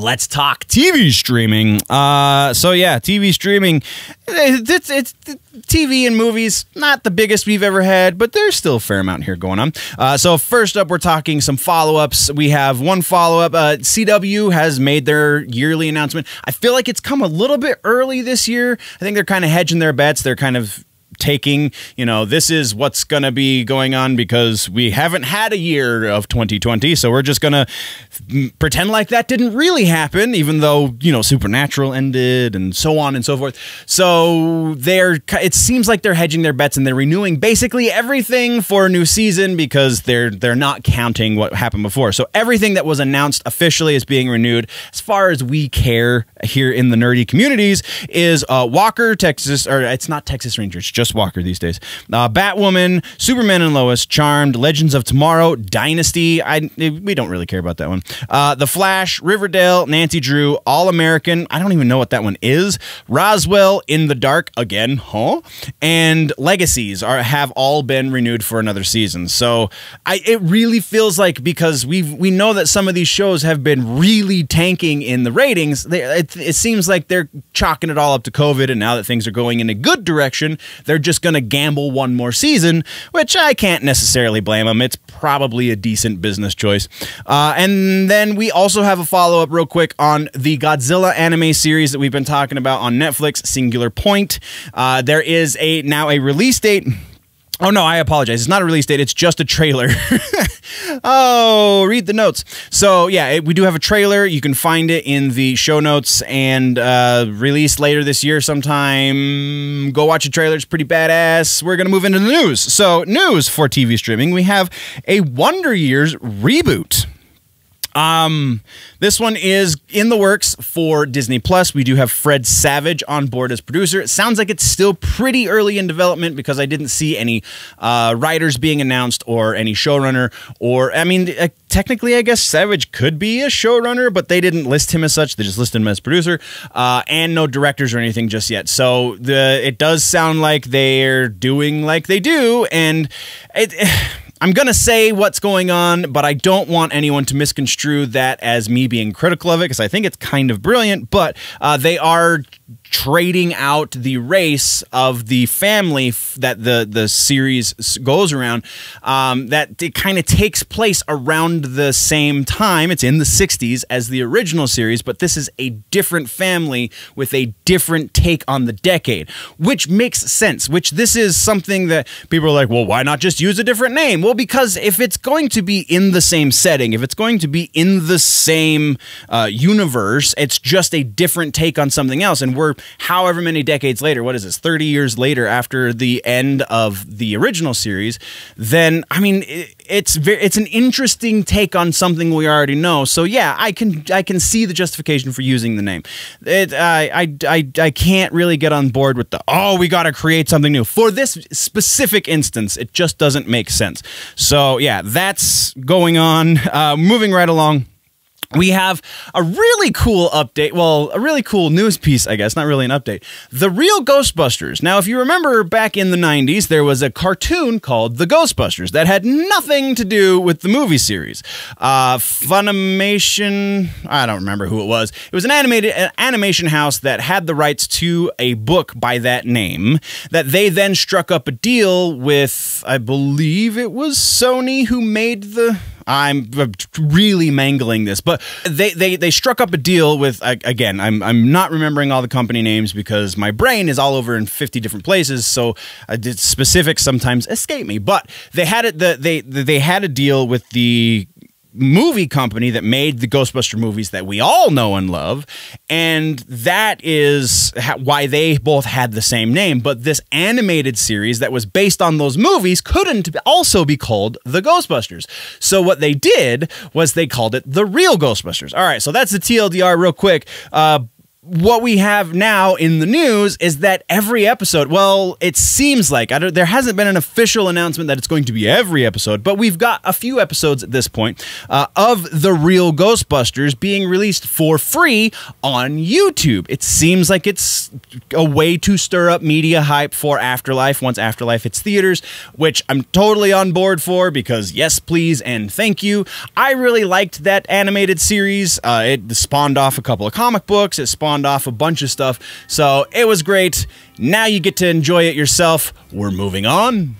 let's talk TV streaming. So yeah, TV streaming, it's TV and movies, not the biggest we've ever had, but there's still a fair amount here going on. So first up, we're talking some follow-ups. We have one follow-up. CW has made their yearly announcement. I feel like it's come a little bit early this year. I think they're kind of hedging their bets. They're kind of taking, you know, this is what's going to be going on because we haven't had a year of 2020, so we're just going to pretend like that didn't really happen, even though, you know, Supernatural ended and so on and so forth. So it seems like they're hedging their bets and they're renewing basically everything for a new season because they're not counting what happened before. So everything that was announced officially is being renewed. As far as we care here in the nerdy communities is Walker, Texas, or it's not Texas Ranger, it's just Walker these days. Batwoman, Superman and Lois, Charmed, Legends of Tomorrow, Dynasty. We don't really care about that one. The Flash, Riverdale, Nancy Drew, All American. I don't even know what that one is. Roswell, In the Dark again, huh? And Legacies have all been renewed for another season. So it really feels like, because we know that some of these shows have been really tanking in the ratings. It seems like they're chalking it all up to COVID, and now that things are going in a good direction, they're just going to gamble one more season, which I can't necessarily blame them. It's probably a decent business choice. And then we also have a follow-up real quick on the Godzilla anime series that we've been talking about on Netflix, Singular Point. There is now a release date. Oh, no, I apologize. It's not a release date. It's just a trailer. Oh, read the notes. So, yeah, we do have a trailer. You can find it in the show notes and released later this year sometime. Go watch the trailer. It's pretty badass. We're going to move into the news. So, news for TV streaming. We have a Wonder Years reboot. This one is in the works for Disney Plus. We do have Fred Savage on board as producer. It sounds like it's still pretty early in development because I didn't see any writers being announced or any showrunner, or, I mean, technically, I guess Savage could be a showrunner, but they didn't list him as such. They just listed him as producer, and no directors or anything just yet. So it does sound like they're doing like they do, and I'm going to say what's going on, but I don't want anyone to misconstrue that as me being critical of it, because I think it's kind of brilliant, but they are trading out the race of the family that the series goes around, that it kind of takes place around the same time. It's in the 60s as the original series, but this is a different family with a different take on the decade, which makes sense, which this is something that people are like, well, why not just use a different name? Well, because if it's going to be in the same setting, if it's going to be in the same universe, it's just a different take on something else. And we're however many decades later, what is this, 30 years later after the end of the original series, then, I mean, it's an interesting take on something we already know. So yeah, I can see the justification for using the name. I can't really get on board with we got to create something new. For this specific instance, it just doesn't make sense. So yeah, that's going on. Moving right along. We have a really cool update, well, a really cool news piece, I guess, not really an update. The Real Ghostbusters. Now, if you remember back in the 90s, there was a cartoon called The Ghostbusters that had nothing to do with the movie series. Funimation, I don't remember who it was. It was an animation house that had the rights to a book by that name that they then struck up a deal with, I believe it was Sony who made the... I'm really mangling this, but they struck up a deal with, again, I'm not remembering all the company names because my brain is all over in 50 different places, so specifics sometimes escape me. But they had they had a deal with the movie company that made the Ghostbuster movies that we all know and love, and that is why they both had the same name. But this animated series that was based on those movies couldn't also be called the Ghostbusters. So what they did was they called it the Real Ghostbusters. All right, so that's the TLDR real quick. what we have now in the news is that every episode, well, it seems like, there hasn't been an official announcement that it's going to be every episode, but we've got a few episodes at this point of the Real Ghostbusters being released for free on YouTube. It seems like it's a way to stir up media hype for Afterlife once Afterlife hits theaters, which I'm totally on board for because yes, please, and thank you. I really liked that animated series. It spawned off a couple of comic books. It spawned off a bunch of stuff, so it was great. Now you get to enjoy it yourself. We're moving on.